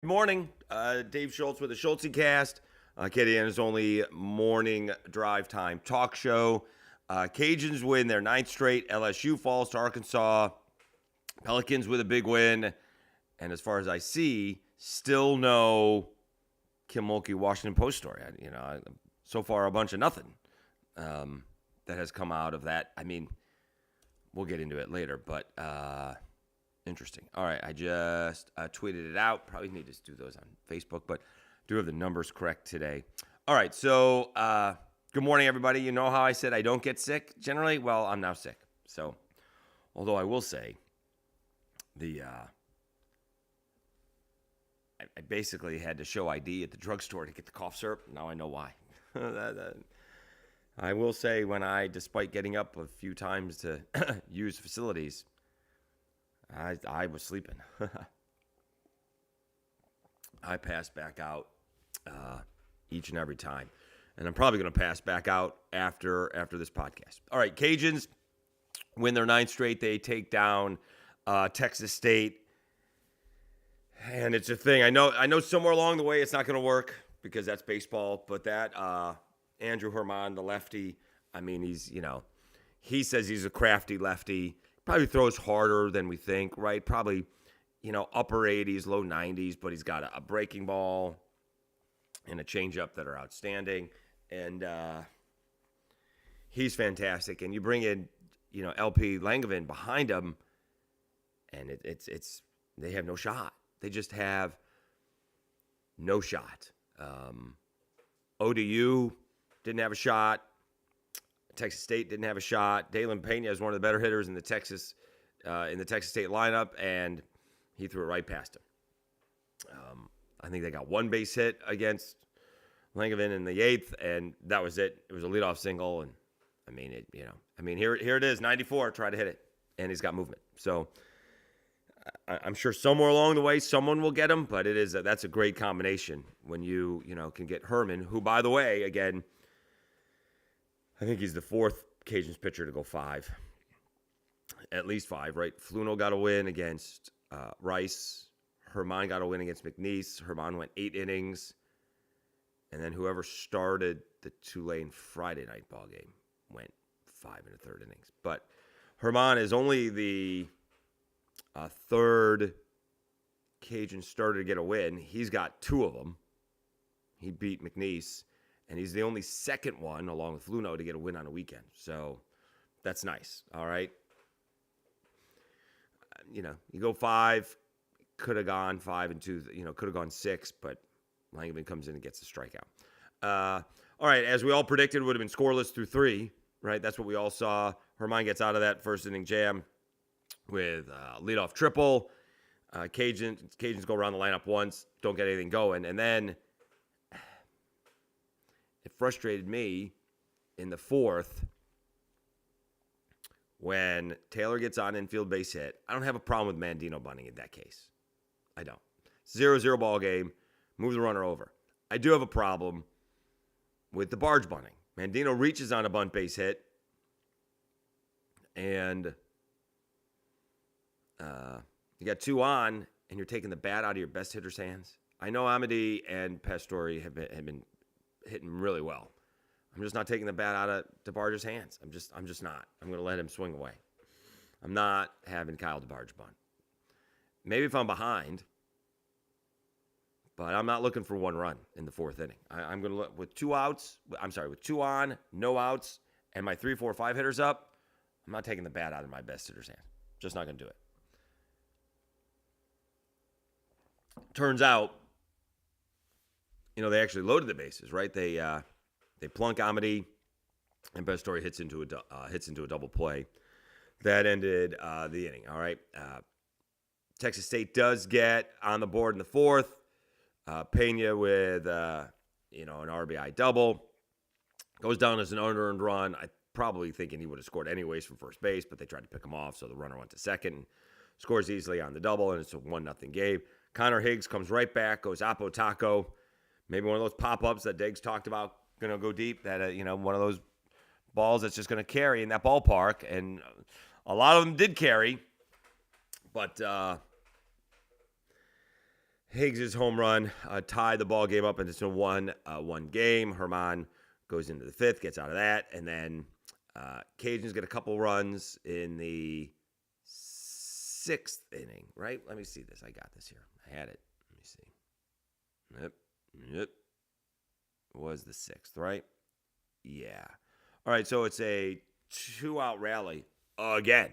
Good morning, Dave Schultz with the Schultzycast, Acadiana's only morning drive time talk show. Cajuns win their 9th straight. LSU falls to Arkansas. Pelicans with a big win. And as far as I see, still no Kim Mulkey Washington Post story. So far a bunch of nothing that has come out of that. I mean, we'll get into it later, but interesting. All right, I just tweeted it out. Probably need to do those on Facebook, but do have the numbers correct today. All right, so good morning, everybody. You know how I said I don't get sick generally? Well, I'm now sick. So, although I will say, I basically had to show ID at the drugstore to get the cough syrup. Now I know why. I will say despite getting up a few times to use facilities, I was sleeping. I passed back out each and every time. And I'm probably going to pass back out after this podcast. All right, Cajuns win their 9th straight. They take down Texas State. And it's a thing. I know somewhere along the way it's not going to work because that's baseball. But that Andrew Herman, the lefty, I mean, he says he's a crafty lefty. Probably throws harder than we think, right? Probably, upper 80s, low 90s, but he's got a breaking ball and a changeup that are outstanding. And he's fantastic. And you bring in, LP Langevin behind him, and it's they have no shot. They just have no shot. ODU didn't have a shot. Texas State didn't have a shot. Dalen Pena is one of the better hitters in the Texas State lineup, and he threw it right past him. I think they got one base hit against Langevin in the 8th, and that was it. It was a leadoff single, and here it is, 94. Try to hit it, and he's got movement. So I'm sure somewhere along the way someone will get him, but that's a great combination when you can get Herman, who, by the way, again, I think he's the 4th Cajuns pitcher to go 5. At least 5, right? Fluno got a win against Rice. Herman got a win against McNeese. Herman went 8 innings. And then whoever started the Tulane Friday night ball game went 5 1/3 innings. But Herman is only the 3rd Cajun starter to get a win. He's got 2 of them. He beat McNeese. And he's the only 2nd one, along with Fluno, to get a win on a weekend. So that's nice. All right. You go 5, could have gone 5 and 2, could have gone 6, but Langevin comes in and gets the strikeout. All right. As we all predicted, would have been scoreless through 3, right? That's what we all saw. Herman gets out of that first inning jam with leadoff triple. Cajuns go around the lineup once, don't get anything going. And then it frustrated me in the 4th when Taylor gets on infield base hit. I don't have a problem with Mandino bunting in that case. I don't. 0-0 ball game. Move the runner over. I do have a problem with the barge bunting. Mandino reaches on a bunt base hit, and you got 2 on, and you're taking the bat out of your best hitter's hands. I know Amity and Pastore have been hitting really well. I'm just not taking the bat out of DeBarge's hands. I'm just not. I'm going to let him swing away. I'm not having Kyle DeBarge bunt. Maybe if I'm behind, but I'm not looking for 1 run in the 4th inning. I'm going to look with 2 on, no outs, and my 3, 4, 5 hitters up. I'm not taking the bat out of my best hitter's hands. Just not going to do it. Turns out, they actually loaded the bases, right? They plunk Amity, and Pastore hits into a double play. That ended the inning. All right. Texas State does get on the board in the 4th. Pena with an RBI double goes down as an unearned run. I probably thinking he would have scored anyways from first base, but they tried to pick him off, so the runner went to second. Scores easily on the double, and it's a 1-0 game. Connor Higgs comes right back, goes Apo Taco. Maybe one of those pop-ups that Diggs talked about, going to go deep, that, one of those balls that's just going to carry in that ballpark. And a lot of them did carry, but Higgs' home run tied the ball game up into one game. Herman goes into the fifth, gets out of that, and then Cajuns get a couple runs in the sixth inning, right? Let me see this. I got this here. I had it. Let me see. Yep. It was the sixth, right? Yeah. All right, so it's a 2-out rally again.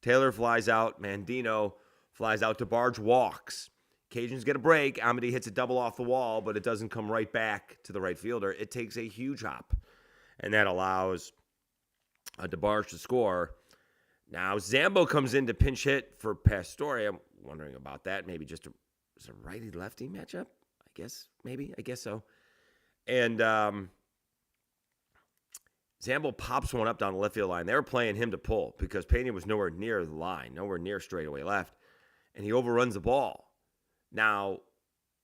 Taylor flies out. Mandino flies out to Barge, walks. Cajuns get a break. Amity hits a double off the wall, but it doesn't come right back to the right fielder. It takes a huge hop, and that allows DeBarge to score. Now, Zambo comes in to pinch hit for Pastore. I'm wondering about that. Maybe just a righty-lefty matchup? I guess so. And Zambo pops one up down the left field line. They were playing him to pull because Pena was nowhere near the line, nowhere near straightaway left, and he overruns the ball. Now,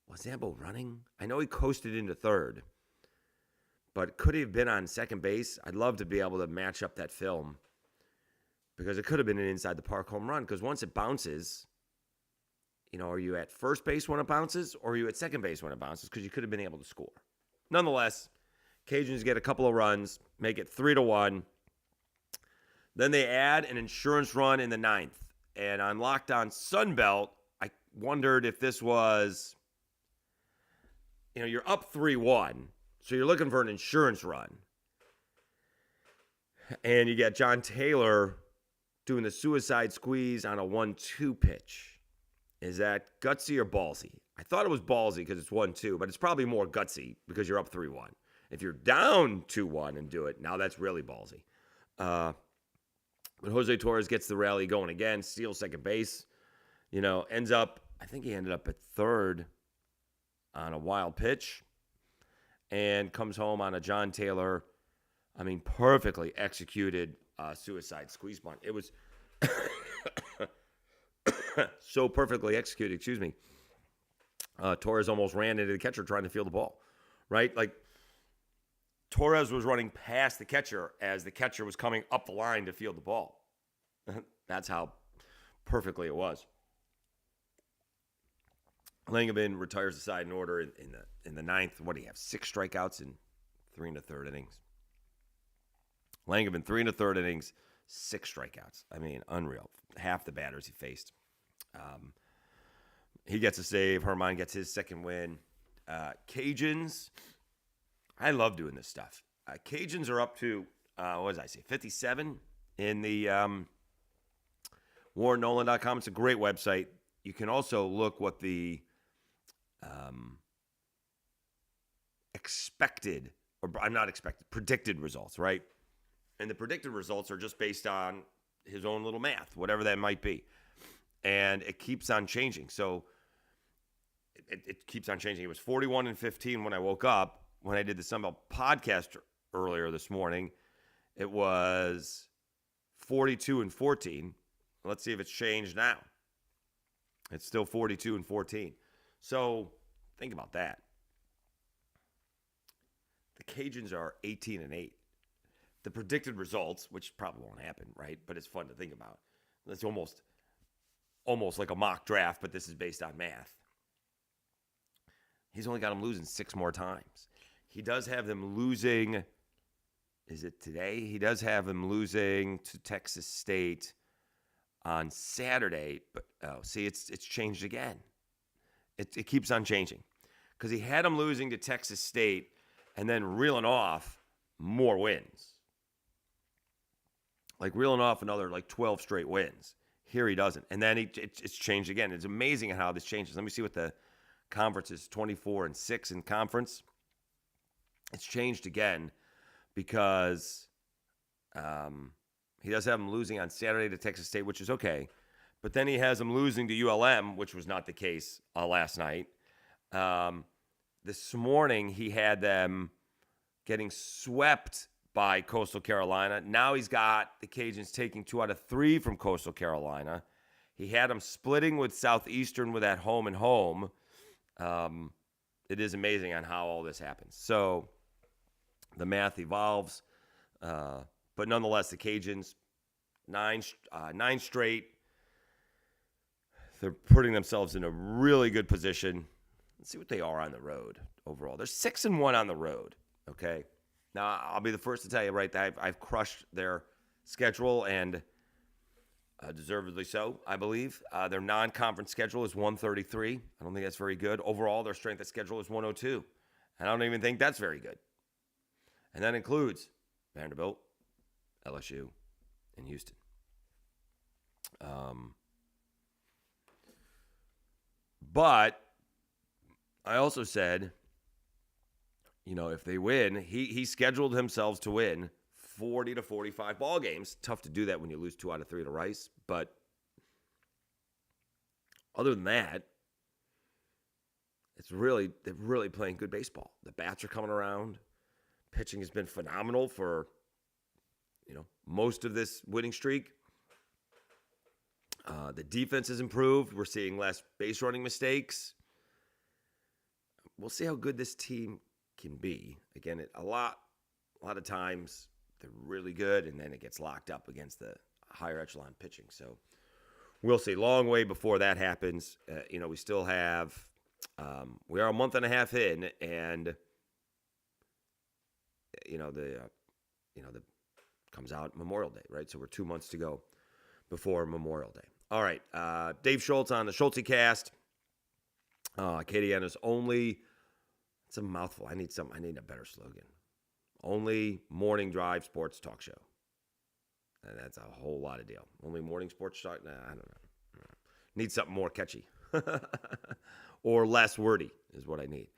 was Zambo running? I know he coasted into third, but could he have been on second base? I'd love to be able to match up that film because it could have been an inside the park home run because once it bounces, are you at first base when it bounces or are you at second base when it bounces? Because you could have been able to score. Nonetheless, Cajuns get a couple of runs, make it 3-1. Then they add an insurance run in the ninth. And on Locked On Sunbelt, I wondered if this was, you're up 3-1, so you're looking for an insurance run. And you get John Taylor doing the suicide squeeze on a 1-2 pitch. Is that gutsy or ballsy? I thought it was ballsy because it's 1-2, but it's probably more gutsy because you're up 3-1. If you're down 2-1 and do it, now that's really ballsy. But Jose Torres gets the rally going again, steals second base, ends up, I think he ended up at third on a wild pitch and comes home on a John Taylor, perfectly executed suicide squeeze bunt. It was so perfectly executed, Torres almost ran into the catcher trying to field the ball, right? Like, Torres was running past the catcher as the catcher was coming up the line to field the ball. That's how perfectly it was. Langevin retires the side in order in the ninth. What do you have? 6 strikeouts in 3 1/3 innings. Langevin 3 1/3 innings, 6 strikeouts. Unreal. Half the batters he faced. He gets a save. Herman gets his second win. Cajuns. I love doing this stuff. Cajuns are up to, 57 in the WarrenNolan.com. It's a great website. You can also look what the predicted results, right? And the predicted results are just based on his own little math, whatever that might be. And it keeps on changing. So it keeps on changing. It was 41-15 when I woke up. When I did the Sunbelt podcast earlier this morning, it was 42-14. Let's see if it's changed now. It's still 42-14. So think about that. The Cajuns are 18-8. The predicted results, which probably won't happen, right? But it's fun to think about. It's almost like a mock draft, but this is based on math. He's only got them losing 6 more times. He does have them losing, is it today? He does have them losing to Texas State on Saturday. But, it's changed again. It keeps on changing. Because he had them losing to Texas State and then reeling off more wins. Like reeling off another 12 straight wins. Here he doesn't. And then it's changed again. It's amazing how this changes. Let me see what the conference is. 24-6 in conference. It's changed again because he does have them losing on Saturday to Texas State, which is okay. But then he has them losing to ULM, which was not the case last night. This morning, he had them getting swept by Coastal Carolina. Now he's got the Cajuns taking 2 out of 3 from Coastal Carolina. He had them splitting with Southeastern with that home and home. It is amazing on how all this happens. So the math evolves. But nonetheless, the Cajuns, 9 straight They're putting themselves in a really good position. Let's see what they are on the road overall. They're 6-1 on the road. Okay. Now I'll be the first to tell you, right, that I've crushed their schedule, and deservedly so, I believe. Their non-conference schedule is 133. I don't think that's very good. Overall, their strength of schedule is 102. I don't even think that's very good. And that includes Vanderbilt, LSU, and Houston. But I also said, if they win, he scheduled himself to win 40 to 45 ball games. Tough to do that when you lose 2 out of 3 to Rice. But other than that, they're really playing good baseball. The bats are coming around. Pitching has been phenomenal for, most of this winning streak. The defense has improved. We're seeing less base running mistakes. We'll see how good this team can be. Again, a lot of times they're really good, and then it gets locked up against the higher echelon pitching. So we'll see. Long way before that happens. We still have. We are a month and a half in, and the comes out Memorial Day, right? So we're 2 months to go before Memorial Day. All right, Dave Schultz on the Schultzycast. Acadiana's only. It's a mouthful. I need a better slogan. Only morning drive sports talk show. And that's a whole lot of deal. Only morning sports talk. Nah, I don't know. Need something more catchy or less wordy is what I need.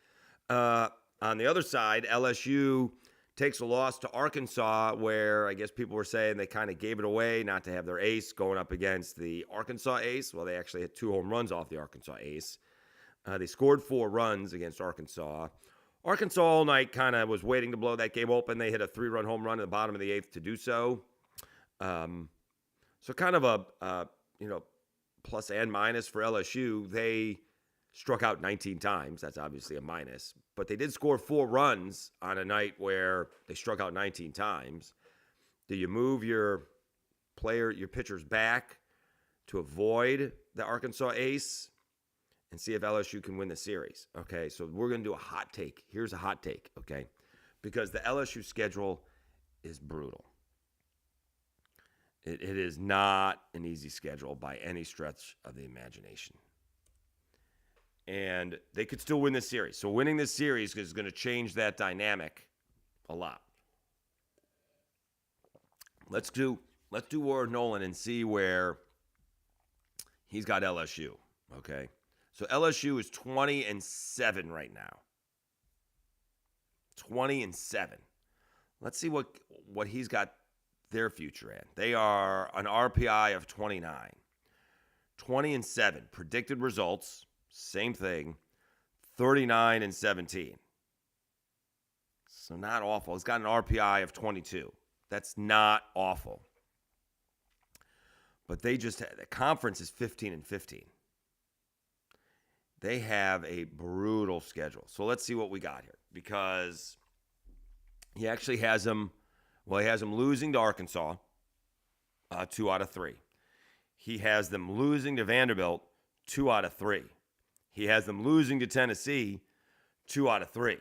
On the other side, LSU takes a loss to Arkansas, where I guess people were saying they kind of gave it away not to have their ace going up against the Arkansas ace. Well, they actually hit 2 home runs off the Arkansas ace. They scored 4 runs against Arkansas. Arkansas all night kind of was waiting to blow that game open. They hit a 3-run home run in the bottom of the 8th to do so. So kind of a plus and minus for LSU. They struck out 19 times. That's obviously a minus. But they did score 4 runs on a night where they struck out 19 times. Do you move your pitchers back to avoid the Arkansas ace and see if LSU can win the series? Okay, so we're going to do a hot take. Here's a hot take, okay? Because the LSU schedule is brutal. It is not an easy schedule by any stretch of the imagination. And they could still win this series. So winning this series is going to change that dynamic a lot. Let's do Warren Nolan and see where he's got LSU, okay? So LSU is 20-7 right now. 20-7. Let's see what he's got their future in. They are an RPI of 29. 20-7. Predicted results, same thing. 39-17. So not awful. It's got an RPI of 22. That's not awful. But the conference is 15-15. They have a brutal schedule. So let's see what we got here. Because he actually has them, he has them losing to Arkansas, 2 out of 3. He has them losing to Vanderbilt, 2 out of 3. He has them losing to Tennessee, 2 out of 3.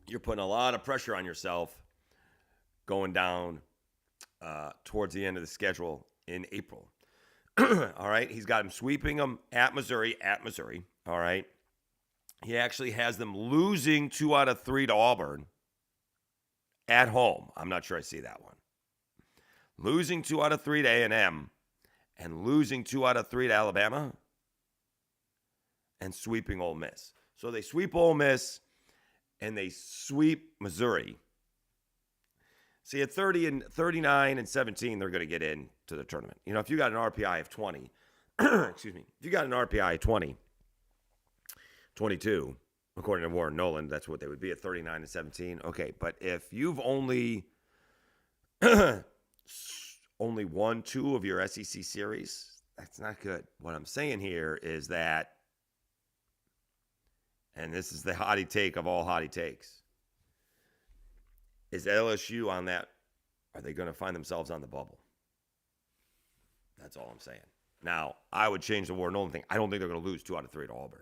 You're putting a lot of pressure on yourself going down towards the end of the schedule in April. All right. He's got him sweeping them at Missouri. All right. He actually has them losing 2 out of 3 to Auburn at home. I'm not sure I see that one. Losing 2 out of 3 to A&M and losing 2 out of 3 to Alabama and sweeping Ole Miss. So they sweep Ole Miss and they sweep Missouri. See, at 39-17, they're going to get into the tournament. If you got an RPI of 20, excuse me, if you got an RPI of 20, 22, according to Warren Nolan, that's what they would be at 39-17. Okay, but if you've only won 2 of your SEC series, that's not good. What I'm saying here is that, and this is the hottie take of all hottie takes, is LSU on that, are they going to find themselves on the bubble? That's all I'm saying. Now, I would change the Warren Nolan thing. I don't think they're going to lose 2 out of 3 to Auburn.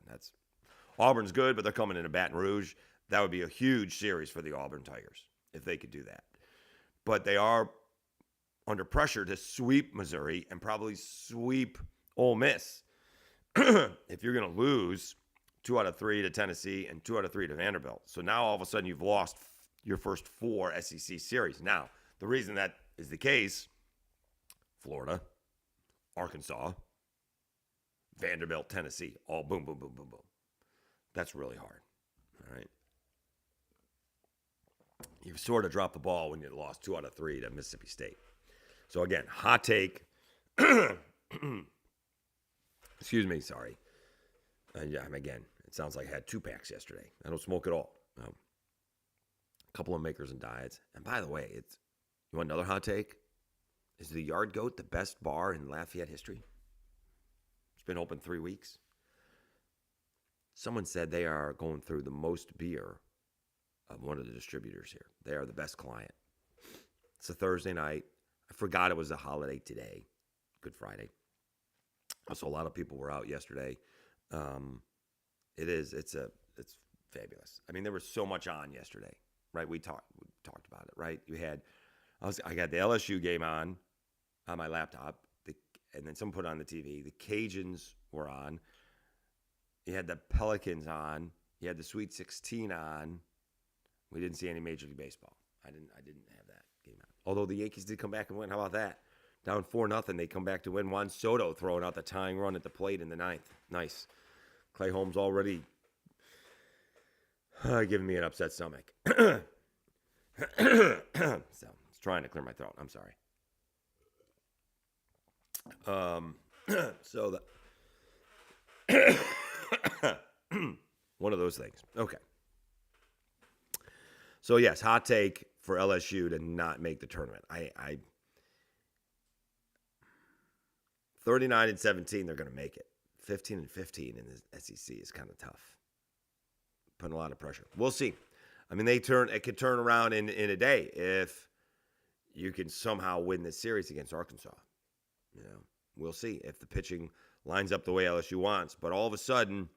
Auburn's good, but they're coming into Baton Rouge. That would be a huge series for the Auburn Tigers if they could do that. But they are under pressure to sweep Missouri and probably sweep Ole Miss. If you're going to lose 2 out of 3 to Tennessee and 2 out of 3 to Vanderbilt. So now all of a sudden you've lost your first 4 SEC series. Now, the reason that is the case, Florida, Arkansas, Vanderbilt, Tennessee, all boom, boom, boom, boom, boom. That's really hard. All right. You've sort of dropped the ball when you lost 2 out of 3 to Mississippi State. So again, hot take. Excuse me, sorry. Again, it sounds like I had 2 packs yesterday. I don't smoke at all. A couple of makers and diets. And by the way, you want another hot take? Is the Yard Goat the best bar in Lafayette history? It's been open 3 weeks. Someone said they are going through the most beer of one of the distributors here. They are the best client. It's a Thursday night. I forgot it was a holiday today, Good Friday. So a lot of people were out yesterday. It's fabulous. I mean, there was so much on yesterday, right? We talked about it, right? I got the LSU game on my laptop, and then someone put it on the TV. The Cajuns were on. You had the Pelicans on. You had the Sweet 16 on. We didn't see any Major League Baseball. I didn't have that game on. Although the Yankees did come back and win. How about that? Down 4-0, they come back to win. Juan Soto throwing out the tying run at the plate in the 9th. Nice. Clay Holmes already giving me an upset stomach. So, it's trying to clear my throat. I'm sorry. One of those things. Okay. So, yes, hot take for LSU to not make the tournament. 39-17, they're going to make it. 15-15 in the SEC is kind of tough. Putting a lot of pressure. We'll see. I mean, it could turn around in a day if you can somehow win this series against Arkansas. We'll see if the pitching lines up the way LSU wants. But all of a sudden,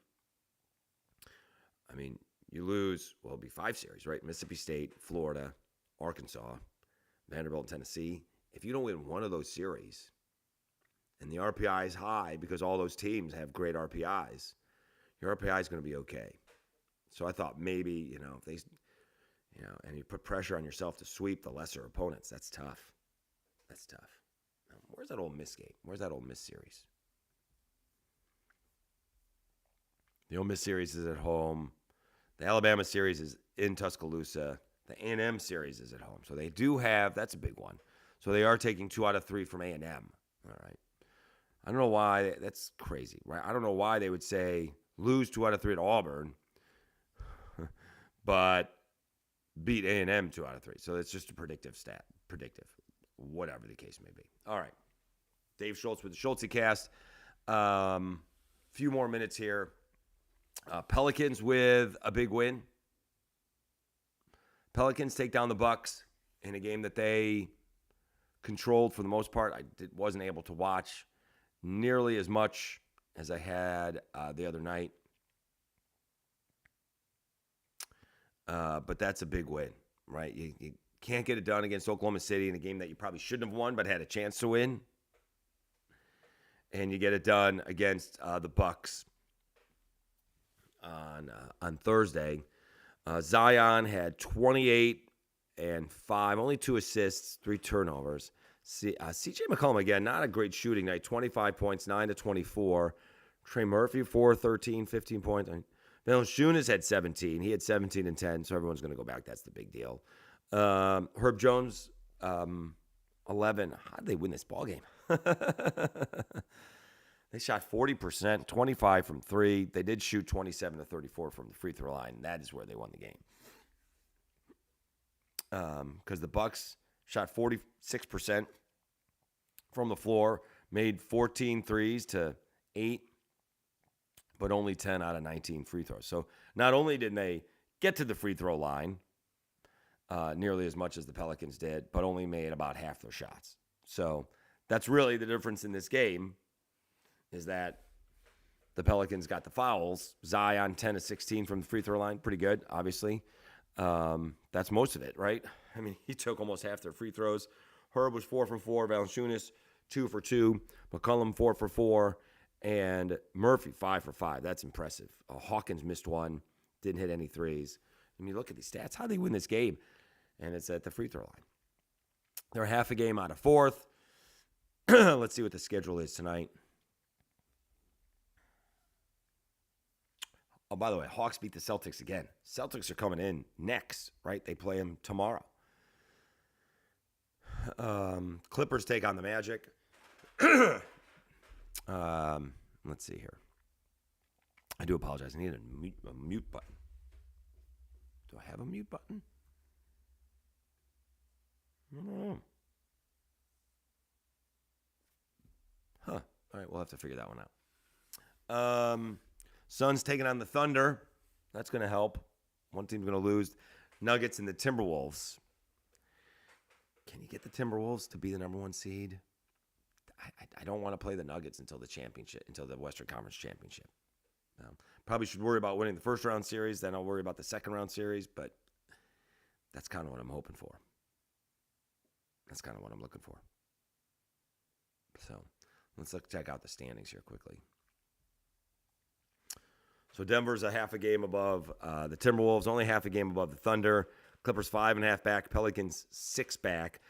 I mean, you lose, it'll be 5 series, right? Mississippi State, Florida, Arkansas, Vanderbilt, and Tennessee. If you don't win one of those series, and the RPI is high because all those teams have great RPIs, your RPI is going to be okay. So I thought maybe, if they, and you put pressure on yourself to sweep the lesser opponents, that's tough. That's tough. Now, where's that Ole Miss game? Where's that Ole Miss series? The Ole Miss series is at home. The Alabama series is in Tuscaloosa. The A&M series is at home. So they do have, that's a big one. So they are taking 2 out of 3 from A&M. All right. I don't know why. That's crazy, right? I don't know why they would say lose 2 out of 3 to Auburn, but beat A&M 2 out of 3. So it's just a predictive stat. Predictive, whatever the case may be. All right. Dave Schultz with the Schultzycast. Few more minutes here. Pelicans with a big win. Pelicans take down the Bucks in a game that they controlled for the most part. I wasn't able to watch nearly as much as I had the other night. But that's a big win, right? You can't get it done against Oklahoma City in a game that you probably shouldn't have won but had a chance to win. And you get it done against the Bucks on Thursday. Zion had 28 and 5, only 2 assists, 3 turnovers. CJ McCollum, again, not a great shooting night. 25 points, 9 to 24. Trey Murphy, 4, 13, 15 points. Valanciunas had 17. He had 17 and 10, so everyone's going to go back. That's the big deal. Herb Jones, 11. How did they win this ballgame? They shot 40%, 25 from 3. They did shoot 27 to 34 from the free throw line. That is where they won the game. Because the Bucks shot 46% from the floor, made 14 threes to 8, but only 10 out of 19 free throws. So not only did they get to the free throw line nearly as much as the Pelicans did, but only made about half their shots. So That's really the difference in this game, is that the Pelicans got the fouls. Zion 10 of 16 from the free throw line. Pretty good, obviously. That's most of it, right? I mean, he took almost half their free throws. Herb was 4 for 4. Valanciunas 2 for 2. McCollum 4 for 4. And Murphy 5 for 5. That's impressive. Hawkins missed one. Didn't hit any threes. I mean, look at these stats. How do they win this game? And it's at the free throw line. They're half a game out of fourth. Let's see what the schedule is tonight. Oh, by the way, Hawks beat the Celtics again. Celtics are coming in next, right? They play them tomorrow. Clippers take on the Magic. Let's see here. I do apologize. I need a mute button. Do I have a mute button? I don't know. Huh. All right, we'll have to figure that one out. Suns taking on the Thunder. That's going to help. One team's going to lose. Nuggets and the Timberwolves. Can you get the Timberwolves to be the number one seed? I don't want to play the Nuggets until the Western Conference Championship. Probably should worry about winning the first round series. Then I'll worry about the second round series. But that's kind of what I'm hoping for. That's kind of what I'm looking for. So let's check out the standings here quickly. So Denver's a half a game above the Timberwolves, only half a game above the Thunder. Clippers 5.5 back, Pelicans 6 back.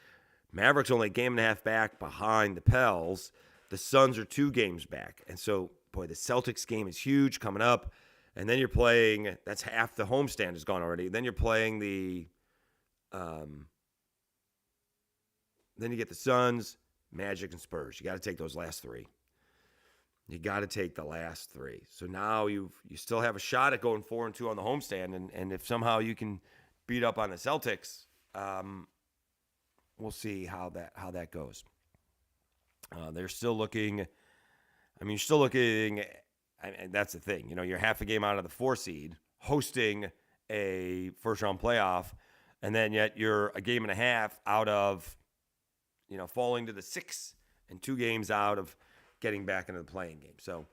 Mavericks only a game and a half back behind the Pels. The Suns are 2 games back. And so, boy, the Celtics game is huge coming up. And then you're playing, that's half the homestand is gone already. Then you're playing then you get the Suns, Magic, and Spurs. You got to take those last 3. You got to take the last 3. So now you still have a shot at going 4-2 on the homestand. And if somehow you can beat up on the Celtics, we'll see how that goes. They're still looking. I mean, you're still looking. And that's the thing. You know, you're half a game out of the 4 seed, hosting a first round playoff, and then yet you're a game and a half out of, falling to the 6 and 2 games out of getting back into the playing game. So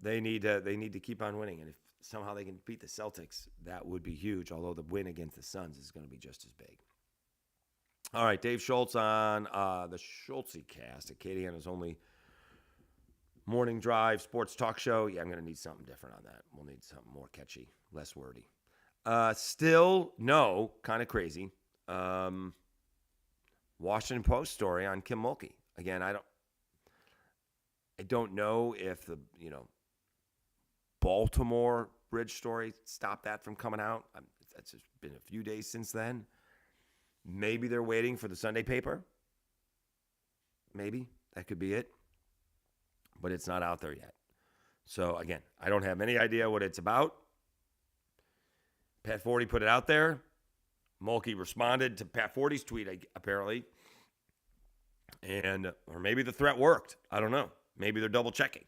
they need to keep on winning, and if somehow they can beat the Celtics, that would be huge. Although the win against the Suns is going to be just as big. All right, Dave Schultz on the Schultzycast, Acadiana's only morning drive sports talk show. Yeah, I'm going to need something different on that. We'll need something more catchy, less wordy. Still, no, kind of crazy. Washington Post story on Kim Mulkey. Again, I don't know if the Baltimore bridge story stopped that from coming out. That's just been a few days since then. Maybe they're waiting for the Sunday paper. Maybe that could be it, but it's not out there yet. So again, I don't have any idea what it's about. Pat Forty put it out there. Mulkey responded to Pat Forty's tweet, apparently. Or maybe the threat worked. I don't know. Maybe they're double checking.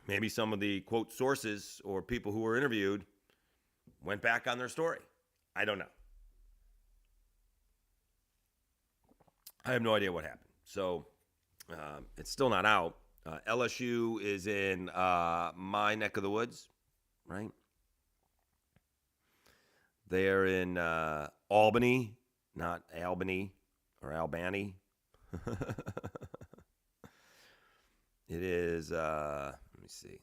Maybe some of the, quote, sources or people who were interviewed went back on their story. I don't know. I have no idea what happened. So it's still not out. LSU is in my neck of the woods, right? They're in Albany, not Albany or Albany. It is, let me see.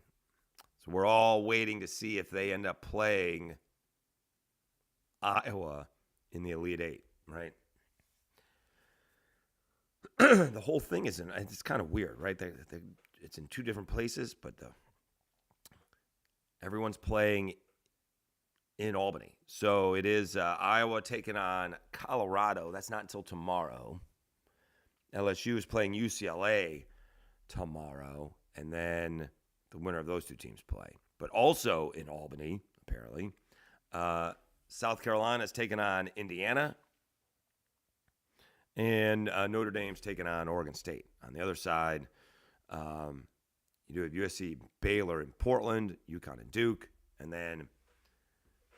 So we're all waiting to see if they end up playing Iowa in the Elite Eight, right? The whole thing it's kind of weird, right? It's in 2 different places, but everyone's playing in Albany. So it is Iowa taking on Colorado. That's not until tomorrow. LSU is playing UCLA tomorrow, and then the winner of those 2 teams play. But also in Albany, apparently, South Carolina is taking on Indiana, and Notre Dame's taking on Oregon State. On the other side, you do have USC, Baylor, and Portland, UConn, and Duke, and then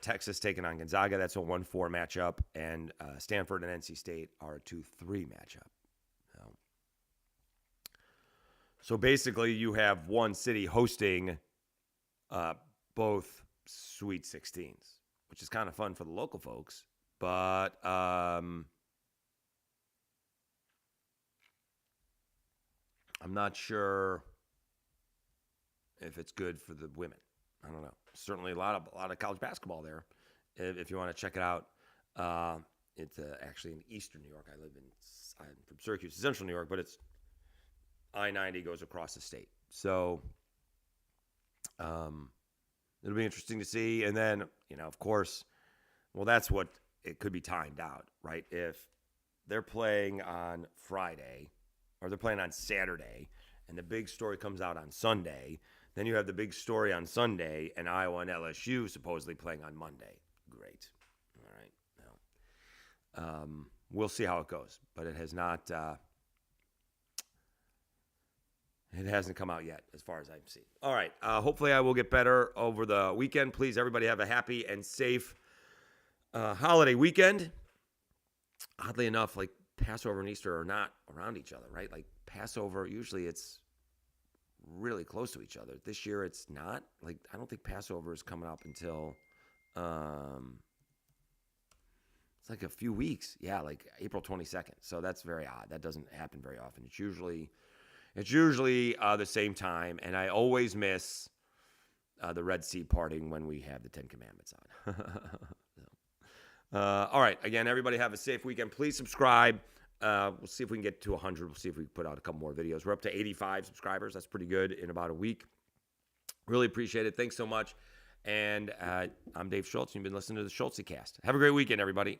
Texas taking on Gonzaga. That's a 1-4 matchup. And Stanford and NC State are a 2-3 matchup. So basically, you have one city hosting both Sweet 16s, which is kind of fun for the local folks. But I'm not sure if it's good for the women. I don't know. Certainly a lot of college basketball there. If you want to check it out, it's actually in Eastern New York. I'm from Syracuse, Central New York, but it's I-90 goes across the state. So it'll be interesting to see. And then, of course, well, that's what it could be timed out, right? If they're playing on Friday or they're playing on Saturday and the big story comes out on Sunday, then you have the big story on Sunday and Iowa and LSU supposedly playing on Monday. Great. All right. Well, we'll see how it goes, but it has not... It hasn't come out yet, as far as I've seen. All right. Hopefully I will get better over the weekend. Please, everybody, have a happy and safe holiday weekend. Oddly enough, like Passover and Easter are not around each other, right? Like Passover, usually it's really close to each other. This year it's not. Like I don't think Passover is coming up until it's like a few weeks. Yeah, like April 22nd. So that's very odd. That doesn't happen very often. It's usually the same time, and I always miss the Red Sea parting when we have the Ten Commandments on. All right. Again, everybody have a safe weekend. Please subscribe. We'll see if we can get to 100. We'll see if we can put out a couple more videos. We're up to 85 subscribers. That's pretty good in about a week. Really appreciate it. Thanks so much. And I'm Dave Schultz. You've been listening to the Schultzycast. Have a great weekend, everybody.